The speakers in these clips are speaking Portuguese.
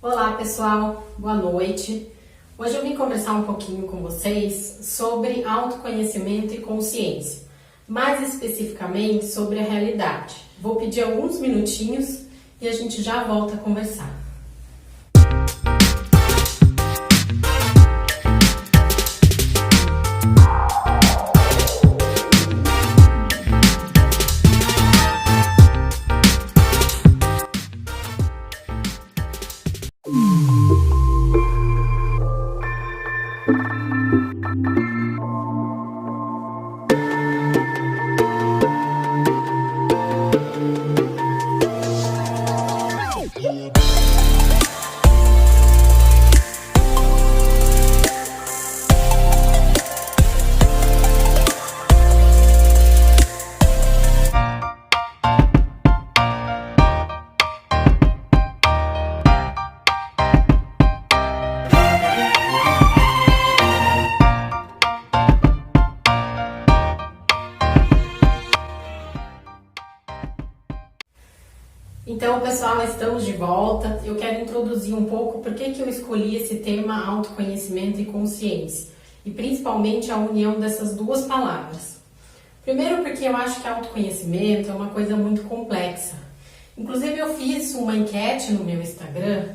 Olá pessoal, boa noite. Hoje eu vim conversar um pouquinho com vocês sobre autoconhecimento e consciência, mais especificamente sobre a realidade. Vou pedir alguns minutinhos e a gente já volta a conversar. Então, pessoal, estamos de volta. Eu quero introduzir um pouco por que eu escolhi esse tema autoconhecimento e consciência, e principalmente a união dessas duas palavras. Primeiro, porque eu acho que autoconhecimento é uma coisa muito complexa. Inclusive, eu fiz uma enquete no meu Instagram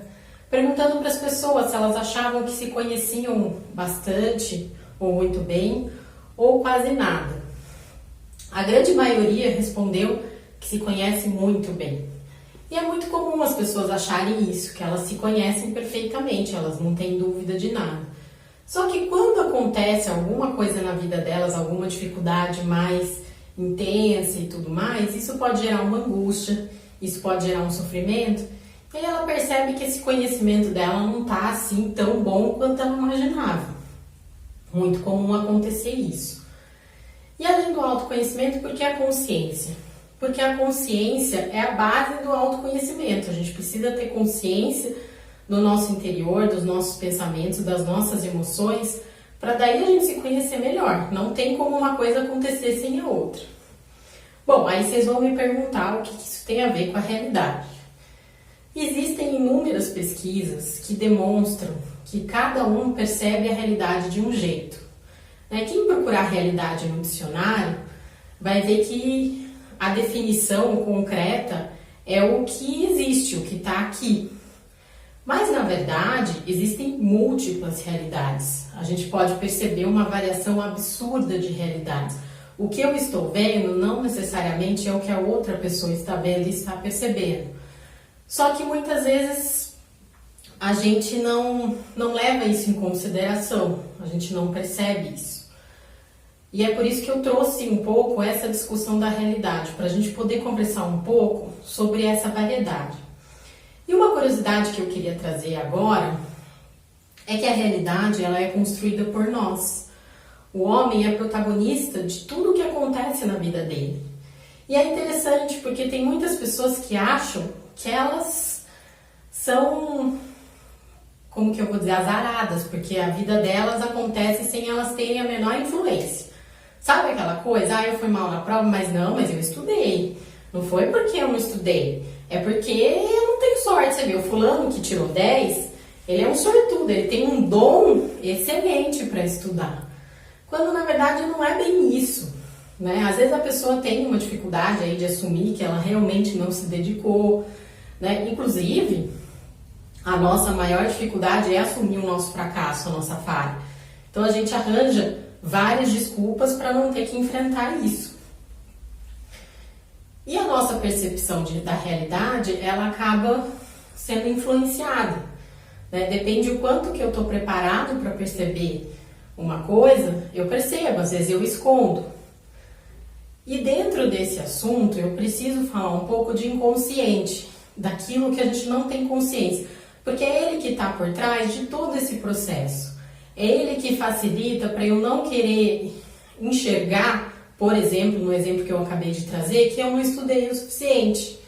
perguntando para as pessoas se elas achavam que se conheciam bastante, ou muito bem, ou quase nada. A grande maioria respondeu que se conhece muito bem. E é muito comum as pessoas acharem isso, que elas se conhecem perfeitamente, elas não têm dúvida de nada. Só que quando acontece alguma coisa na vida delas, alguma dificuldade mais intensa e tudo mais, isso pode gerar uma angústia, isso pode gerar um sofrimento, e aí ela percebe que esse conhecimento dela não está assim tão bom quanto ela imaginava. Muito comum acontecer isso. E além do autoconhecimento, por que a consciência? Porque a consciência é a base do autoconhecimento. A gente precisa ter consciência do nosso interior, dos nossos pensamentos, das nossas emoções, para daí a gente se conhecer melhor. Não tem como uma coisa acontecer sem a outra. Bom, aí vocês vão me perguntar o que isso tem a ver com a realidade. Existem inúmeras pesquisas que demonstram que cada um percebe a realidade de um jeito. Quem procurar a realidade no dicionário vai ver que a definição concreta é o que existe, o que está aqui. Mas, na verdade, existem múltiplas realidades. A gente pode perceber uma variação absurda de realidades. O que eu estou vendo não necessariamente é o que a outra pessoa está vendo e está percebendo. Só que muitas vezes a gente não leva isso em consideração, a gente não percebe isso. E é por isso que eu trouxe um pouco essa discussão da realidade, para a gente poder conversar um pouco sobre essa variedade. E uma curiosidade que eu queria trazer agora é que a realidade ela é construída por nós. O homem é protagonista de tudo o que acontece na vida dele. E é interessante porque tem muitas pessoas que acham que elas são, como que eu vou dizer, azaradas, porque a vida delas acontece sem elas terem a menor influência. Sabe aquela coisa? Eu fui mal na prova, mas eu estudei. Não foi porque eu não estudei, é porque eu não tenho sorte. Você viu, o fulano que tirou 10, ele é um sortudo, ele tem um dom excelente para estudar. Quando na verdade não é bem isso, né? Às vezes a pessoa tem uma dificuldade aí de assumir que ela realmente não se dedicou, né? Inclusive, a nossa maior dificuldade é assumir o nosso fracasso, a nossa falha. Então a gente arranja várias desculpas para não ter que enfrentar isso. E a nossa percepção da realidade, ela acaba sendo influenciada, né? Depende o quanto que eu estou preparado para perceber uma coisa, eu percebo, às vezes eu escondo. E dentro desse assunto, eu preciso falar um pouco de inconsciente, daquilo que a gente não tem consciência, porque é ele que está por trás de todo esse processo. É ele que facilita para eu não querer enxergar, por exemplo, no exemplo que eu acabei de trazer, que eu não estudei o suficiente.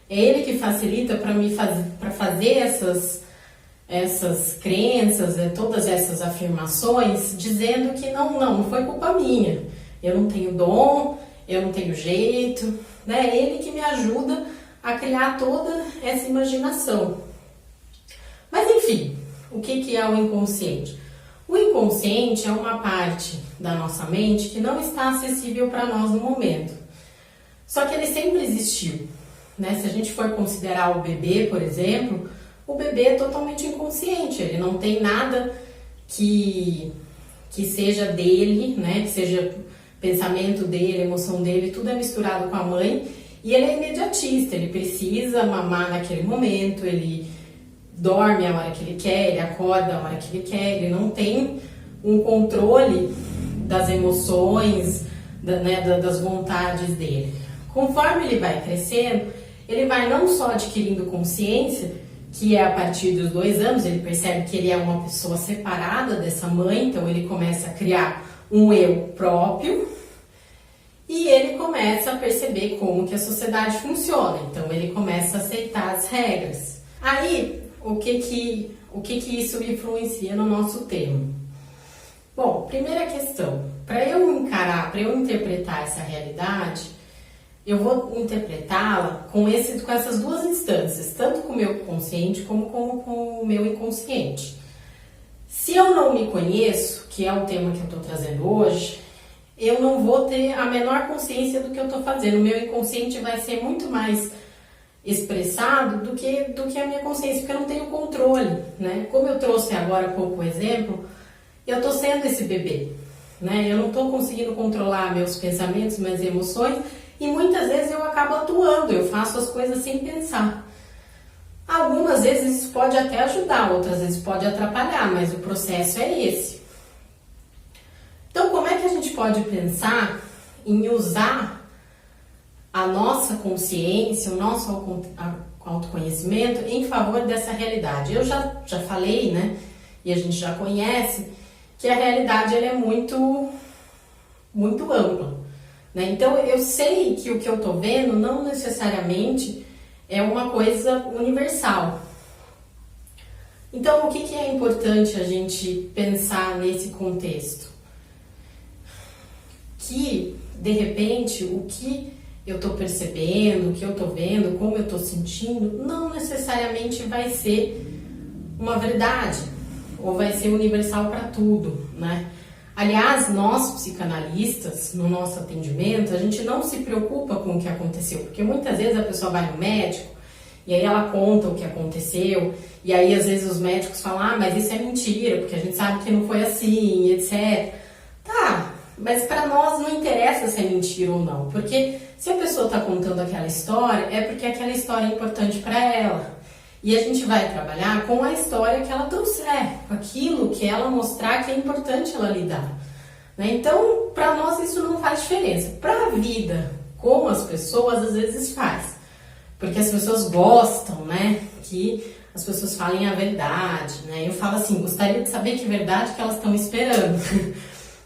É ele que facilita para fazer essas crenças, todas essas afirmações, dizendo que não foi culpa minha. Eu não tenho dom, eu não tenho jeito, né? É ele que me ajuda a criar toda essa imaginação. Mas assim, o que é o inconsciente? O inconsciente é uma parte da nossa mente que não está acessível para nós no momento. Só que ele sempre existiu, né? Se a gente for considerar o bebê, por exemplo, o bebê é totalmente inconsciente, ele não tem nada que seja dele, né? Que seja pensamento dele, emoção dele, tudo é misturado com a mãe e ele é imediatista, ele precisa mamar naquele momento, ele dorme a hora que ele quer, ele acorda a hora que ele quer, ele não tem um controle das emoções, das vontades dele. Conforme ele vai crescendo, ele vai não só adquirindo consciência, que é a partir dos 2 anos, ele percebe que ele é uma pessoa separada dessa mãe, então ele começa a criar um eu próprio e ele começa a perceber como que a sociedade funciona, então ele começa a aceitar as regras. Aí, o que isso influencia no nosso tema? Bom, primeira questão, para eu interpretar essa realidade, eu vou interpretá-la com essas duas instâncias, tanto com o meu consciente como com o meu inconsciente. Se eu não me conheço, que é o tema que eu estou trazendo hoje, eu não vou ter a menor consciência do que eu estou fazendo. O meu inconsciente vai ser muito mais expressado do que a minha consciência, porque eu não tenho controle, né? Como eu trouxe agora há pouco o exemplo, eu estou sendo esse bebê, né? Eu não estou conseguindo controlar meus pensamentos, minhas emoções, e muitas vezes eu acabo atuando, eu faço as coisas sem pensar. Algumas vezes isso pode até ajudar, outras vezes pode atrapalhar, mas o processo é esse. Então, como é que a gente pode pensar em usar a nossa consciência, o nosso autoconhecimento em favor dessa realidade? Eu já falei, né, e a gente já conhece, que a realidade ela é muito, muito ampla. Né? Então, eu sei que o que eu estou vendo não necessariamente é uma coisa universal. Então, o que é importante a gente pensar nesse contexto? Que, de repente, o que eu estou percebendo, o que eu estou vendo, como eu estou sentindo, não necessariamente vai ser uma verdade, ou vai ser universal para tudo, né? Aliás, nós psicanalistas, no nosso atendimento, a gente não se preocupa com o que aconteceu, porque muitas vezes a pessoa vai no médico e aí ela conta o que aconteceu, e aí às vezes os médicos falam, mas isso é mentira, porque a gente sabe que não foi assim, etc. Tá, mas para nós não interessa se é mentira ou não, porque se a pessoa está contando aquela história, é porque aquela história é importante para ela. E a gente vai trabalhar com a história que ela trouxer, com aquilo que ela mostrar que é importante ela lidar. Né? Então, para nós isso não faz diferença. Para a vida, como as pessoas, às vezes faz. Porque as pessoas gostam, né, que as pessoas falem a verdade. Né? Eu falo assim, gostaria de saber que verdade que elas estão esperando.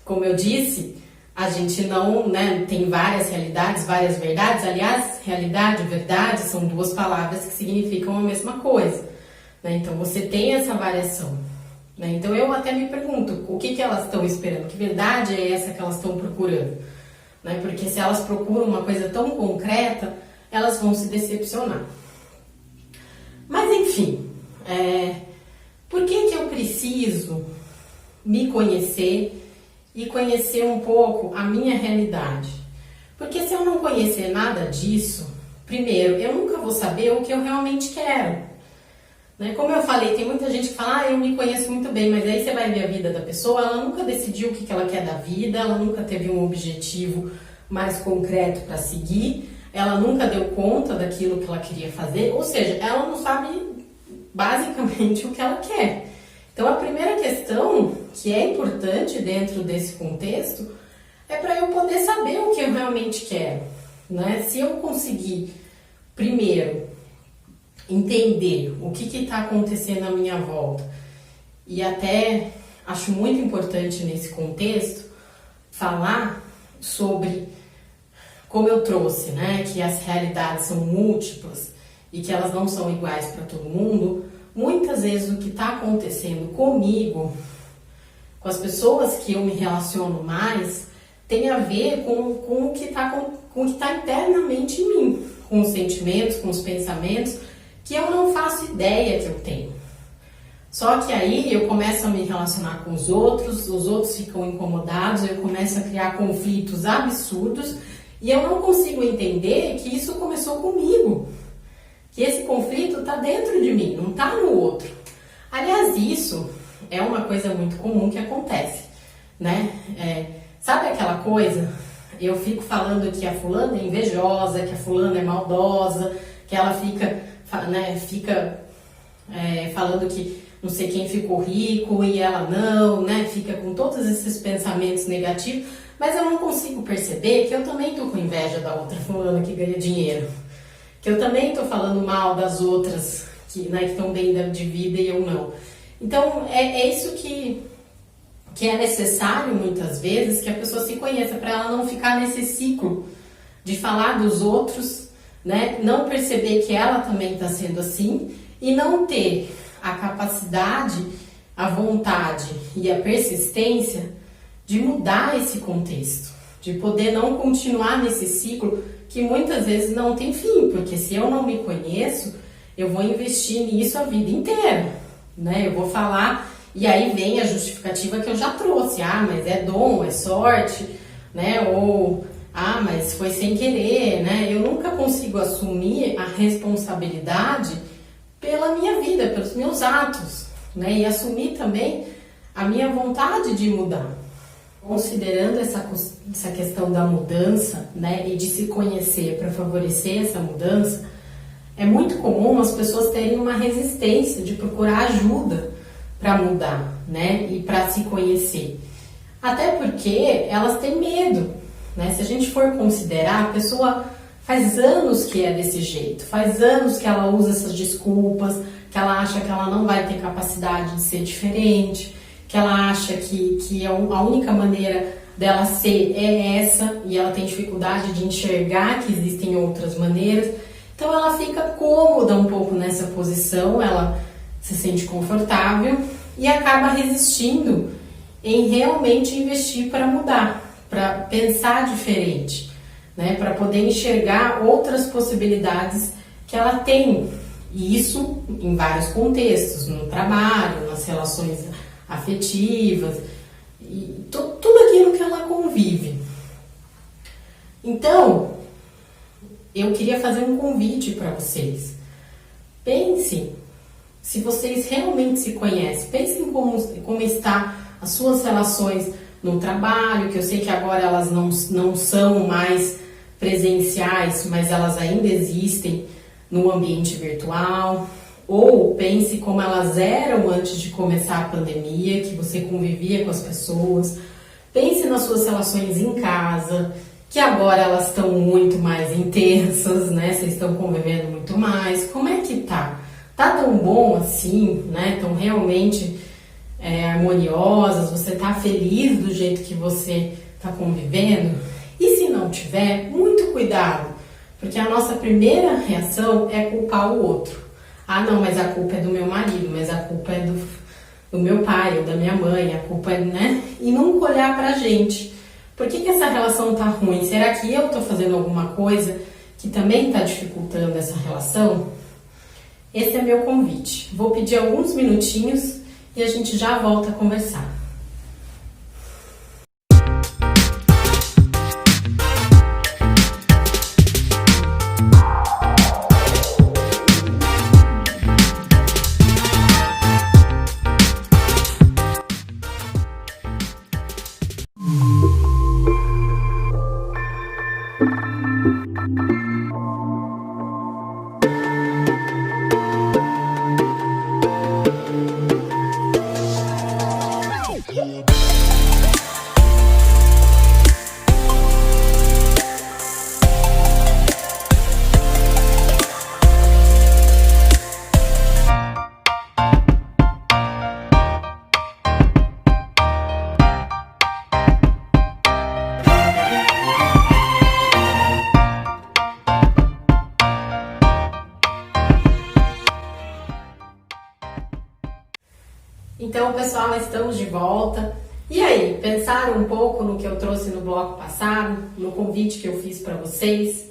Como eu disse, a gente não, né, tem várias realidades, várias verdades. Aliás, realidade e verdade são duas palavras que significam a mesma coisa. Né? Então, você tem essa variação. Né? Então, eu até me pergunto, o que elas estão esperando? Que verdade é essa que elas estão procurando? Né? Porque se elas procuram uma coisa tão concreta, elas vão se decepcionar. Mas, enfim, por que eu preciso me conhecer e conhecer um pouco a minha realidade? Porque se eu não conhecer nada disso, primeiro, eu nunca vou saber o que eu realmente quero. Né? Como eu falei, tem muita gente que fala, eu me conheço muito bem, mas aí você vai ver a vida da pessoa, ela nunca decidiu o que ela quer da vida, ela nunca teve um objetivo mais concreto para seguir, ela nunca deu conta daquilo que ela queria fazer, ou seja, ela não sabe basicamente o que ela quer. Então, a primeira questão que é importante dentro desse contexto é para eu poder saber o que eu realmente quero. Né? Se eu conseguir, primeiro, entender o que está acontecendo à minha volta, e até acho muito importante nesse contexto falar sobre, como eu trouxe, né, que as realidades são múltiplas e que elas não são iguais para todo mundo. Muitas vezes o que está acontecendo comigo, com as pessoas que eu me relaciono mais, tem a ver com o que está internamente em mim, com os sentimentos, com os pensamentos, que eu não faço ideia que eu tenho. Só que aí eu começo a me relacionar com os outros ficam incomodados, eu começo a criar conflitos absurdos e eu não consigo entender que isso começou comigo, que esse conflito está dentro de mim, não está no outro. Aliás, isso é uma coisa muito comum que acontece, né? Sabe aquela coisa? Eu fico falando que a fulana é invejosa, que a fulana é maldosa, que ela fica falando que não sei quem ficou rico e ela não, né? Fica com todos esses pensamentos negativos, mas eu não consigo perceber que eu também tô com inveja da outra fulana que ganha dinheiro, que eu também tô falando mal das outras que estão bem de vida e eu não. Então é isso que é necessário muitas vezes, que a pessoa se conheça, para ela não ficar nesse ciclo de falar dos outros, né? Não perceber que ela também está sendo assim e não ter a capacidade, a vontade e a persistência de mudar esse contexto, de poder não continuar nesse ciclo que muitas vezes não tem fim, porque se eu não me conheço, eu vou investir nisso a vida inteira, né? Eu vou falar e aí vem a justificativa que eu já trouxe, mas é dom, é sorte, né? Ou mas foi sem querer, né? Eu nunca consigo assumir a responsabilidade pela minha vida, pelos meus atos, né? E assumir também a minha vontade de mudar. Considerando essa questão da mudança, né? E de se conhecer para favorecer essa mudança, é muito comum as pessoas terem uma resistência de procurar ajuda para mudar, né? E para se conhecer. Até porque elas têm medo, né? Se a gente for considerar, a pessoa faz anos que é desse jeito, faz anos que ela usa essas desculpas, que ela acha que ela não vai ter capacidade de ser diferente, que ela acha que a única maneira dela ser é essa, e ela tem dificuldade de enxergar que existem outras maneiras. Então ela fica cômoda um pouco nessa posição, ela se sente confortável e acaba resistindo em realmente investir para mudar, para pensar diferente, né? Para poder enxergar outras possibilidades que ela tem. E isso em vários contextos, no trabalho, nas relações afetivas, e tudo aquilo que ela convive. Então, eu queria fazer um convite para vocês. Pensem, se vocês realmente se conhecem, pensem como está as suas relações no trabalho, que eu sei que agora elas não são mais presenciais, mas elas ainda existem no ambiente virtual. Ou pense como elas eram antes de começar a pandemia, que você convivia com as pessoas. Pense nas suas relações em casa, que agora elas estão muito mais intensas, né? Vocês estão convivendo muito mais. Como é que tá? Tá tão bom assim, né? Estão realmente harmoniosas? Você tá feliz do jeito que você tá convivendo? E se não tiver, muito cuidado, porque a nossa primeira reação é culpar o outro. Não, mas a culpa é do meu marido, mas a culpa é do meu pai ou da minha mãe, a culpa é, né? E nunca olhar pra gente. Por que essa relação tá ruim? Será que eu tô fazendo alguma coisa que também tá dificultando essa relação? Esse é meu convite. Vou pedir alguns minutinhos e a gente já volta a conversar. Então, pessoal, estamos de volta. E aí, pensaram um pouco no que eu trouxe no bloco passado, no convite que eu fiz para vocês?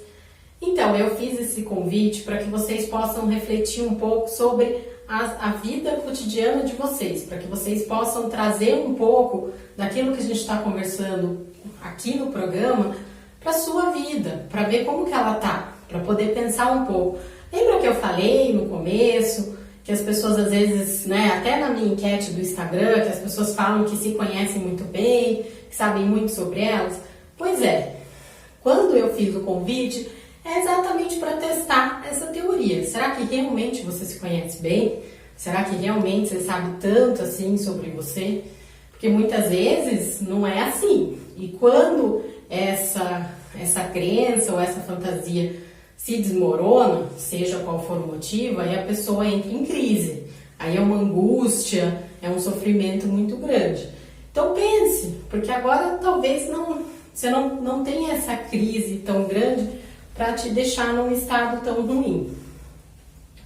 Então, eu fiz esse convite para que vocês possam refletir um pouco sobre a vida cotidiana de vocês, para que vocês possam trazer um pouco daquilo que a gente está conversando aqui no programa para a sua vida, para ver como que ela tá, para poder pensar um pouco. Lembra que eu falei no começo que as pessoas às vezes, né, até na minha enquete do Instagram, que as pessoas falam que se conhecem muito bem, que sabem muito sobre elas? Pois é, quando eu fiz o convite, é exatamente para testar essa teoria. Será que realmente você se conhece bem? Será que realmente você sabe tanto assim sobre você? Porque muitas vezes não é assim. E quando essa crença ou essa fantasia se desmorona, seja qual for o motivo, aí a pessoa entra em crise. Aí é uma angústia, é um sofrimento muito grande. Então pense, porque agora talvez você não tenha essa crise tão grande para te deixar num estado tão ruim.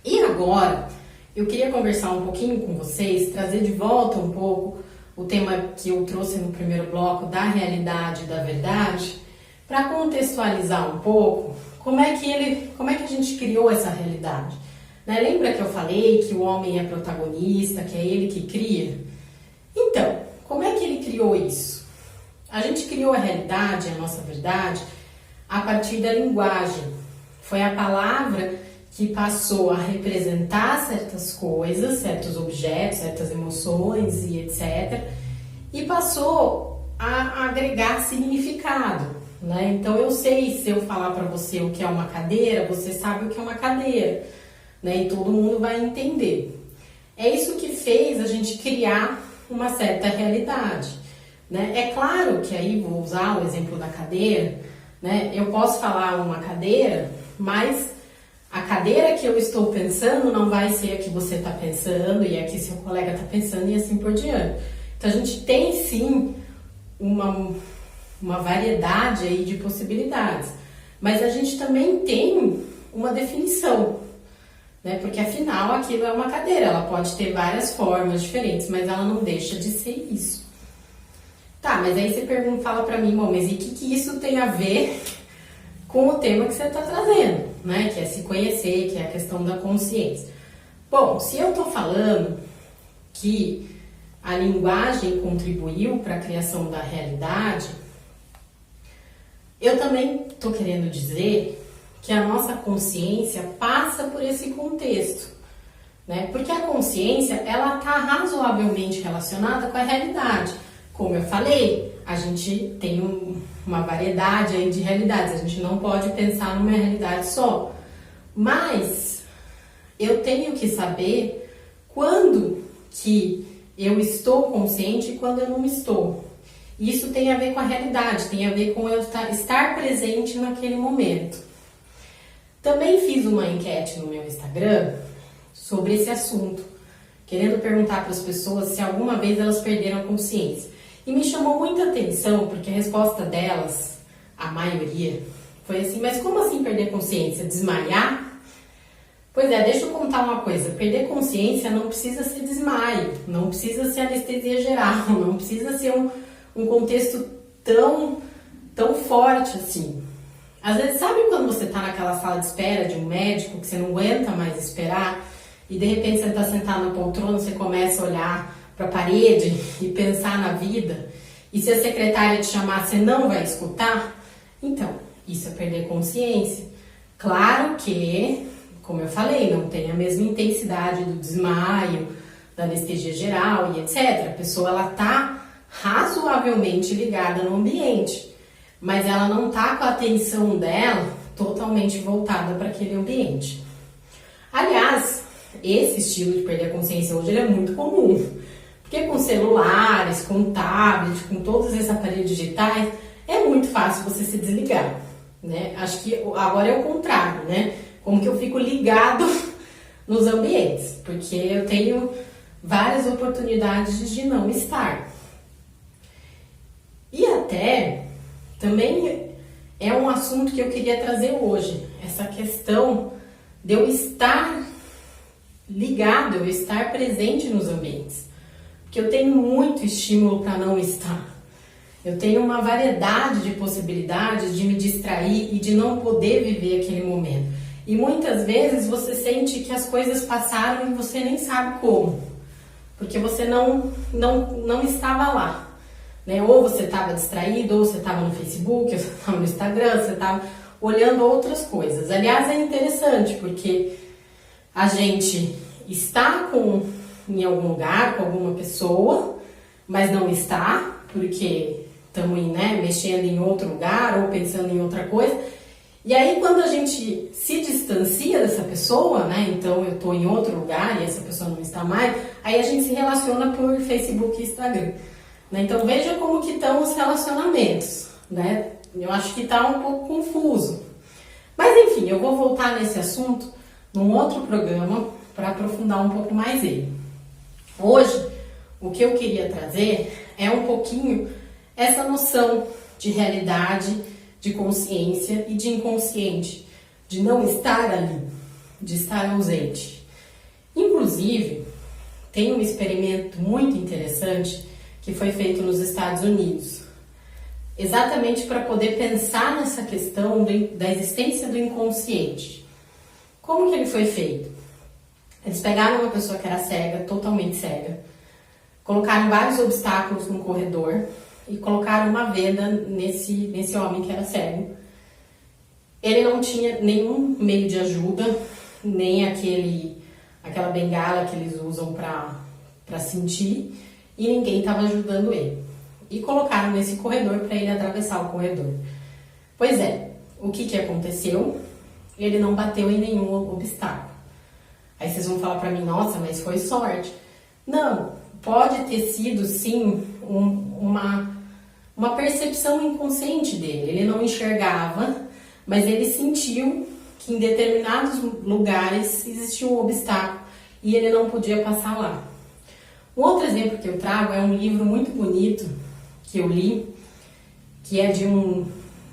E agora, eu queria conversar um pouquinho com vocês, trazer de volta um pouco o tema que eu trouxe no primeiro bloco da realidade e da verdade, para contextualizar um pouco como é que a gente criou essa realidade. Né? Lembra que eu falei que o homem é protagonista, que é ele que cria? Então, como é que ele criou isso? A gente criou a realidade, a nossa verdade, a partir da linguagem. Foi a palavra que passou a representar certas coisas, certos objetos, certas emoções e etc. E passou a agregar significado. Né? Então eu sei, se eu falar para você o que é uma cadeira, você sabe o que é uma cadeira. Né? E todo mundo vai entender. É isso que fez a gente criar uma certa realidade. Né? É claro que aí, vou usar o exemplo da cadeira, né? Eu posso falar uma cadeira, mas a cadeira que eu estou pensando não vai ser a que você está pensando e a que seu colega está pensando e assim por diante. Então a gente tem sim uma variedade aí de possibilidades, mas a gente também tem uma definição, né? Porque afinal aquilo é uma cadeira, ela pode ter várias formas diferentes, mas ela não deixa de ser isso. Tá, mas aí você fala pra mim, mas e o que isso tem a ver com o tema que você está trazendo, né? Que é se conhecer, que é a questão da consciência. Bom, se eu tô falando que a linguagem contribuiu para a criação da realidade, eu também tô querendo dizer que a nossa consciência passa por esse contexto, né? Porque a consciência, ela tá razoavelmente relacionada com a realidade. Como eu falei, a gente tem uma variedade aí de realidades, a gente não pode pensar numa realidade só. Mas eu tenho que saber quando que eu estou consciente e quando eu não estou. Isso tem a ver com a realidade, tem a ver com eu estar presente naquele momento. Também fiz uma enquete no meu Instagram sobre esse assunto, querendo perguntar para as pessoas se alguma vez elas perderam a consciência. E me chamou muita atenção, porque a resposta delas, a maioria, foi assim, mas como assim perder consciência? Desmaiar? Pois é, deixa eu contar uma coisa, perder consciência não precisa ser desmaio, não precisa ser anestesia geral, não precisa ser um contexto tão forte assim. Às vezes, sabe quando você está naquela sala de espera de um médico, que você não aguenta mais esperar, e de repente você está sentado na poltrona, você começa a olhar para a parede e pensar na vida, e se a secretária te chamar, você não vai escutar? Então, isso é perder consciência. Claro que, como eu falei, não tem a mesma intensidade do desmaio, da anestesia geral e etc. A pessoa, ela tá razoavelmente ligada no ambiente, mas ela não tá com a atenção dela totalmente voltada para aquele ambiente. Aliás, esse estilo de perder a consciência hoje ele é muito comum. Porque com celulares, com tablet, com todos esses aparelhos digitais, é muito fácil você se desligar, né? Acho que agora é o contrário, né? Como que eu fico ligado nos ambientes, porque eu tenho várias oportunidades de não estar. E até, também é um assunto que eu queria trazer hoje, essa questão de eu estar ligado, eu estar presente nos ambientes. Porque eu tenho muito estímulo para não estar. Eu tenho uma variedade de possibilidades de me distrair e de não poder viver aquele momento. E muitas vezes você sente que as coisas passaram e você nem sabe como, porque você não estava lá, né? Ou você estava distraído, ou você estava no Facebook, ou você estava no Instagram, você estava olhando outras coisas. Aliás, é interessante, porque a gente está em algum lugar, com alguma pessoa, mas não está, porque estamos, né, mexendo em outro lugar ou pensando em outra coisa. E aí, quando a gente se distancia dessa pessoa, né, então eu estou em outro lugar e essa pessoa não está mais, aí a gente se relaciona por Facebook e Instagram, né? Então veja como que estão os relacionamentos, né? Eu acho que está um pouco confuso. Mas enfim, eu vou voltar nesse assunto num outro programa para aprofundar um pouco mais ele. Hoje, o que eu queria trazer é um pouquinho essa noção de realidade, de consciência e de inconsciente, de não estar ali, de estar ausente. Inclusive, tem um experimento muito interessante que foi feito nos Estados Unidos, exatamente para poder pensar nessa questão da existência do inconsciente. Como que ele foi feito? Eles pegaram uma pessoa que era cega, totalmente cega, colocaram vários obstáculos no corredor e colocaram uma venda nesse homem que era cego. Ele não tinha nenhum meio de ajuda, nem aquela bengala que eles usam para sentir, e ninguém estava ajudando ele. E colocaram nesse corredor para ele atravessar o corredor. Pois é, o que aconteceu? Ele não bateu em nenhum obstáculo. Aí vocês vão falar para mim, nossa, mas foi sorte. Não, pode ter sido sim uma percepção inconsciente dele. Ele não enxergava, mas ele sentiu que em determinados lugares existia um obstáculo e ele não podia passar lá. Um outro exemplo que eu trago é um livro muito bonito que eu li, que é de um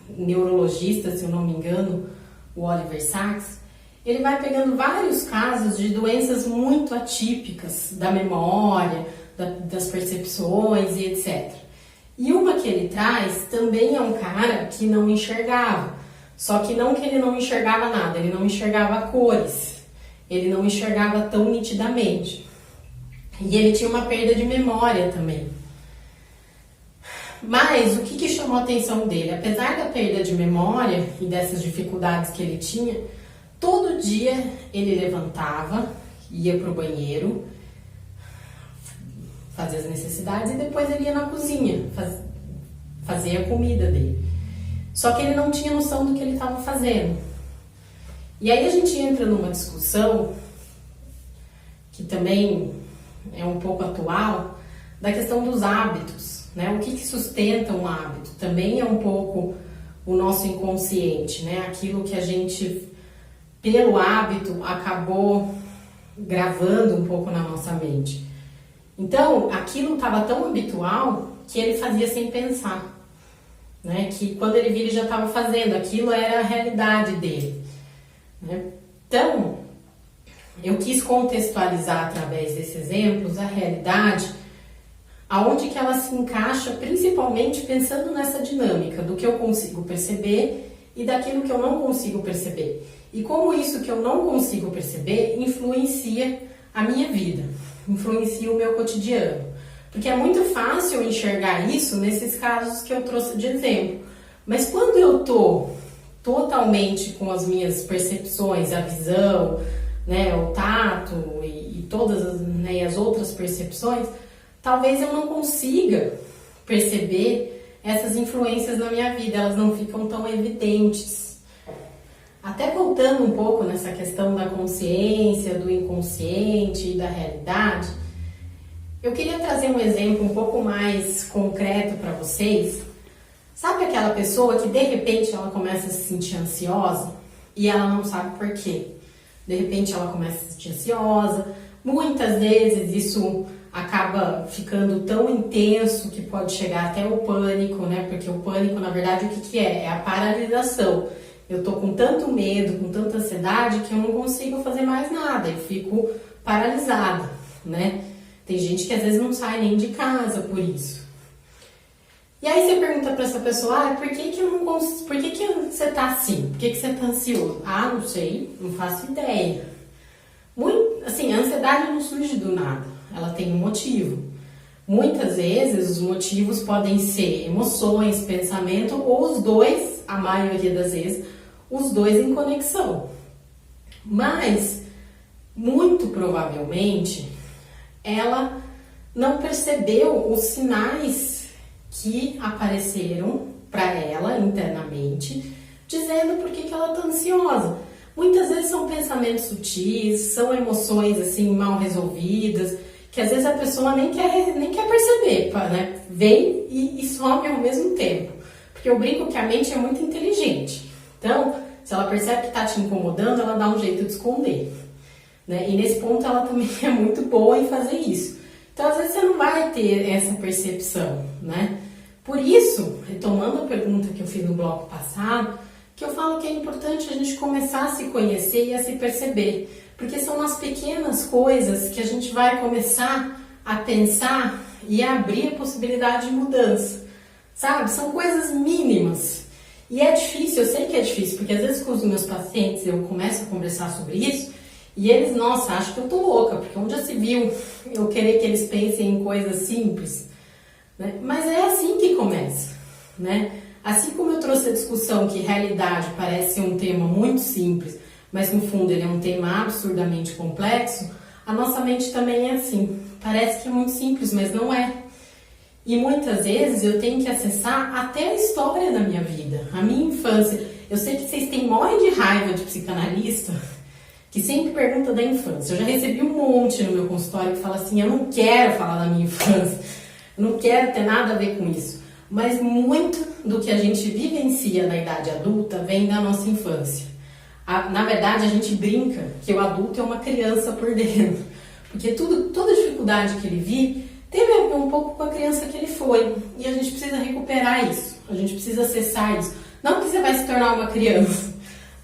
neurologista, se eu não me engano, o Oliver Sacks. Ele vai pegando vários casos de doenças muito atípicas da memória, das percepções e etc. E uma que ele traz também é um cara que não enxergava, só que não que ele não enxergava nada, ele não enxergava cores, ele não enxergava tão nitidamente. E ele tinha uma perda de memória também. Mas o que chamou a atenção dele? Apesar da perda de memória e dessas dificuldades que ele tinha, todo dia ele levantava, ia para o banheiro, fazia as necessidades e depois ele ia na cozinha, fazia a comida dele. Só que ele não tinha noção do que ele estava fazendo. E aí a gente entra numa discussão que também é um pouco atual, da questão dos hábitos, né? O que sustenta um hábito? Também é um pouco o nosso inconsciente, né? Aquilo que a gente, pelo hábito, acabou gravando um pouco na nossa mente. Então, aquilo estava tão habitual que ele fazia sem pensar, né? Que quando ele via, ele já estava fazendo, aquilo era a realidade dele, né? Então, eu quis contextualizar através desses exemplos a realidade, aonde que ela se encaixa, principalmente pensando nessa dinâmica do que eu consigo perceber e daquilo que eu não consigo perceber. E como isso que eu não consigo perceber influencia a minha vida, influencia o meu cotidiano. Porque é muito fácil enxergar isso nesses casos que eu trouxe de exemplo. Mas quando eu estou totalmente com as minhas percepções, a visão, né, o tato e todas né, as outras percepções, talvez eu não consiga perceber essas influências na minha vida, elas não ficam tão evidentes. Até voltando um pouco nessa questão da consciência, do inconsciente e da realidade, eu queria trazer um exemplo um pouco mais concreto para vocês. Sabe aquela pessoa que de repente ela começa a se sentir ansiosa e ela não sabe por quê? De repente ela começa a se sentir ansiosa, muitas vezes isso acaba ficando tão intenso que pode chegar até o pânico, né? Porque o pânico, na verdade, o que é? É a paralisação. Eu tô com tanto medo, com tanta ansiedade que eu não consigo fazer mais nada, eu fico paralisada, né? Tem gente que às vezes não sai nem de casa por isso. E aí você pergunta para essa pessoa, por que você tá assim? Por que você tá ansioso? Ah, não sei, não faço ideia. Assim, a ansiedade não surge do nada, ela tem um motivo. Muitas vezes os motivos podem ser emoções, pensamento ou os dois, a maioria das vezes, os dois em conexão. Mas, muito provavelmente, ela não percebeu os sinais que apareceram para ela internamente, dizendo por que ela está ansiosa. Muitas vezes são pensamentos sutis, são emoções assim mal resolvidas, que às vezes a pessoa nem quer perceber, né? Vem e some ao mesmo tempo. Porque eu brinco que a mente é muito inteligente. Então, se ela percebe que está te incomodando, ela dá um jeito de esconder. Né? E nesse ponto ela também é muito boa em fazer isso. Então, às vezes você não vai ter essa percepção, né? Por isso, retomando a pergunta que eu fiz no bloco passado, que eu falo que é importante a gente começar a se conhecer e a se perceber. Porque são as pequenas coisas que a gente vai começar a pensar e a abrir a possibilidade de mudança. Sabe? São coisas mínimas. E é difícil, eu sei que é difícil, porque às vezes com os meus pacientes eu começo a conversar sobre isso e eles, nossa, acham que eu tô louca, porque onde já se viu eu querer que eles pensem em coisas simples, né? Mas é assim que começa, né? Assim como eu trouxe a discussão que realidade parece ser um tema muito simples, mas no fundo ele é um tema absurdamente complexo, a nossa mente também é assim. Parece que é muito simples, mas não é. E muitas vezes eu tenho que acessar até a história da minha vida, a minha infância. Eu sei que vocês morrem de raiva de psicanalista que sempre pergunta da infância. Eu já recebi um monte no meu consultório que fala assim, eu não quero falar da minha infância, eu não quero ter nada a ver com isso. Mas muito do que a gente vivencia na idade adulta vem da nossa infância. Na verdade, a gente brinca que o adulto é uma criança por dentro. Porque toda dificuldade que ele vive teve a ver um pouco com a criança que ele foi. E a gente precisa recuperar isso. A gente precisa acessar isso. Não que você vai se tornar uma criança.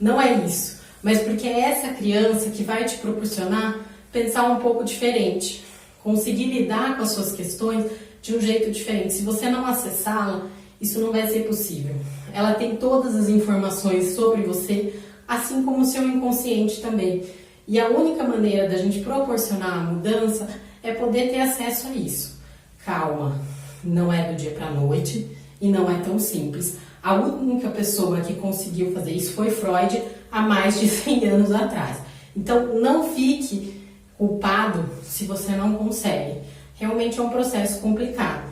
Não é isso. Mas porque é essa criança que vai te proporcionar pensar um pouco diferente. Conseguir lidar com as suas questões de um jeito diferente. Se você não acessá-la, isso não vai ser possível. Ela tem todas as informações sobre você, assim como o seu inconsciente também. E a única maneira da gente proporcionar a mudança é poder ter acesso a isso. Calma, não é do dia para a noite e não é tão simples. A única pessoa que conseguiu fazer isso foi Freud há mais de 100 anos atrás. Então não fique culpado se você não consegue. Realmente é um processo complicado.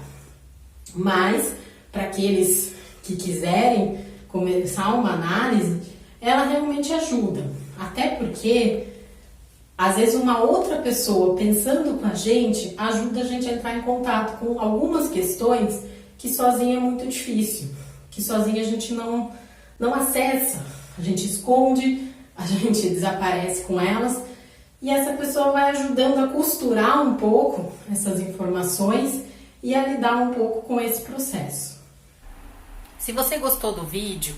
Mas para aqueles que quiserem começar uma análise, ela realmente ajuda. Até porque às vezes uma outra pessoa pensando com a gente ajuda a gente a entrar em contato com algumas questões que sozinha é muito difícil, que sozinha a gente não acessa, a gente esconde, a gente desaparece com elas e essa pessoa vai ajudando a costurar um pouco essas informações e a lidar um pouco com esse processo. Se você gostou do vídeo,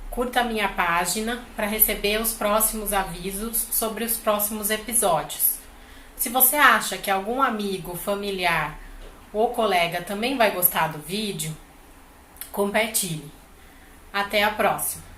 curta a minha página para receber os próximos avisos sobre os próximos episódios. Se você acha que algum amigo, familiar ou colega também vai gostar do vídeo, compartilhe. Até a próxima!